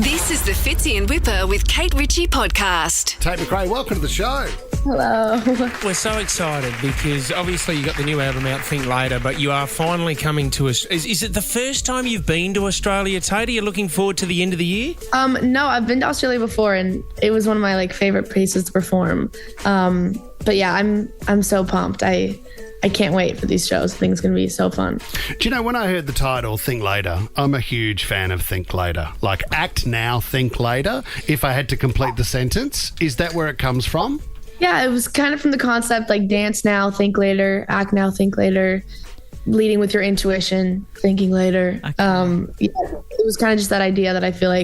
This is the Fitzy and Whipper with Kate Ritchie podcast. Tate McRae, welcome to the show. Hello. We're so excited because obviously you got the new album out, Think Later, but you are finally coming to us. Is it the first time you've been to Australia, Tate? Are you looking forward to the end of the year? No, I've been to Australia before, and it was one of my favorite places to perform. But yeah, I'm so pumped. I can't wait for these shows. I think it's going to be so fun. Do you know, when I heard the title, Think Later, I'm a huge fan of Think Later. Like, act now, think later, if I had to complete the sentence. Is that where it comes from? Yeah, it was kind of from the concept, dance now, think later, act now, think later, leading with your intuition, thinking later. Okay. It was kind of just that idea that I feel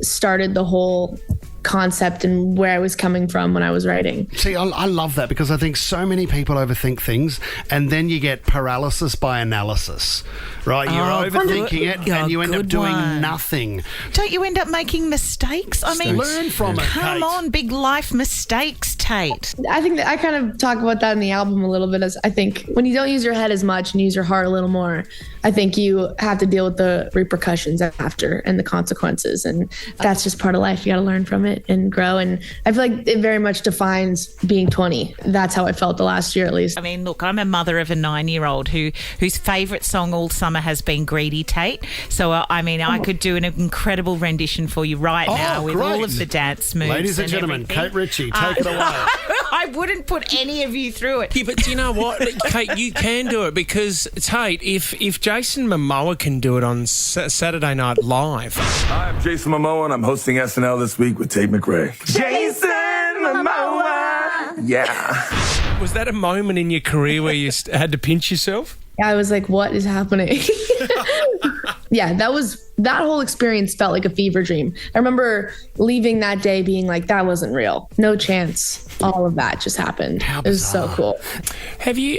started the whole concept and where I was coming from when I was writing. See, I love that because I think so many people overthink things and then you get paralysis by analysis, right? You're overthinking it and you end up doing nothing. Don't you end up making mistakes? I mean, learn from it, come Kate. on, big life mistakes, Tate. I think that I kind of talk about that in the album a little bit, as I think when you don't use your head as much and use your heart a little more, I think you have to deal with the repercussions after and the consequences, and that's just part of life. You got to learn from it and grow, and I feel like it very much defines being 20. That's how I felt the last year, at least. I mean, look, I'm a mother of a 9-year-old whose favourite song all summer has been Greedy, Tate. So, I could do an incredible rendition for you right now with all of the dance moves. Ladies and gentlemen, everything. Kate Ritchie, take it away. I wouldn't put any of you through it. Yeah, but do you know what, Kate, you can do it because, Tate, if Jason Momoa can do it on Saturday Night Live. Hi, I'm Jason Momoa, and I'm hosting SNL this week with Tate McRae. Jason Momoa! Yeah. Was that a moment in your career where you had to pinch yourself? I was like, what is happening? Yeah, that whole experience felt like a fever dream. I remember leaving that day being like, that wasn't real. No chance. All of that just happened. It was so cool. Have you,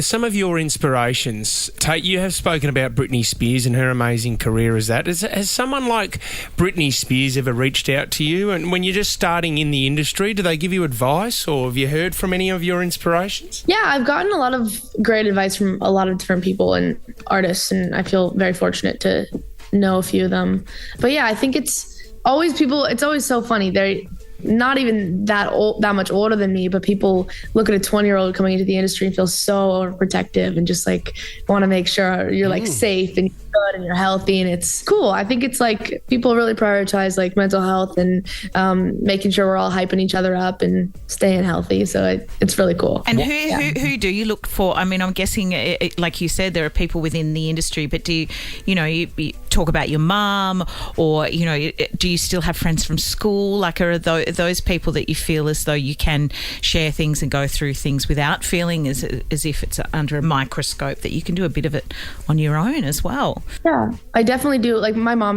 some of your inspirations, Tate, you have spoken about Britney Spears and her amazing career as that. Has someone like Britney Spears ever reached out to you? And when you're just starting in the industry, do they give you advice, or have you heard from any of your inspirations? Yeah, I've gotten a lot of great advice from a lot of different people and artists, and I feel very fortunate to know a few of them. But yeah, I think it's always so funny. They're not even that much older than me, but people look at a 20-year-old coming into the industry and feel so overprotective and just want to make sure you're safe and good and you're healthy, and it's cool. I think it's people really prioritize mental health and making sure we're all hyping each other up and staying healthy. So it's really cool. And who do you look for? I mean, I'm guessing, like you said, there are people within the industry, but do you talk about your mum, or do you still have friends from school? Are those people that you feel as though you can share things and go through things without feeling as if it's under a microscope, that you can do a bit of it on your own as well? Yeah, I definitely do. My mom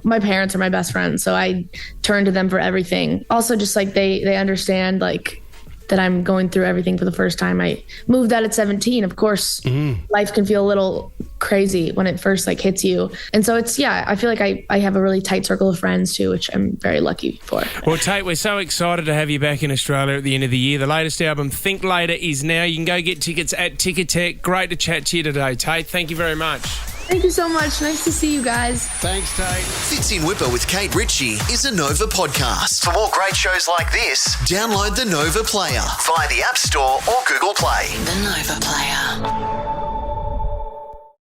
my parents are my best friends, so I turn to them for everything. Also, just they understand that I'm going through everything for the first time. I moved out at 17. Of course, life can feel a little crazy when it first hits you. And so I feel like I have a really tight circle of friends too, which I'm very lucky for. Well, Tate, we're so excited to have you back in Australia at the end of the year. The latest album, Think Later, is now. You can go get tickets at Ticketek. Great to chat to you today, Tate. Thank you very much. Thank you so much. Nice to see you guys. Thanks, Tate. Fitzy and Whipper with Kate Ritchie is a Nova podcast. For more great shows like this, download the Nova Player via the App Store or Google Play. The Nova Player.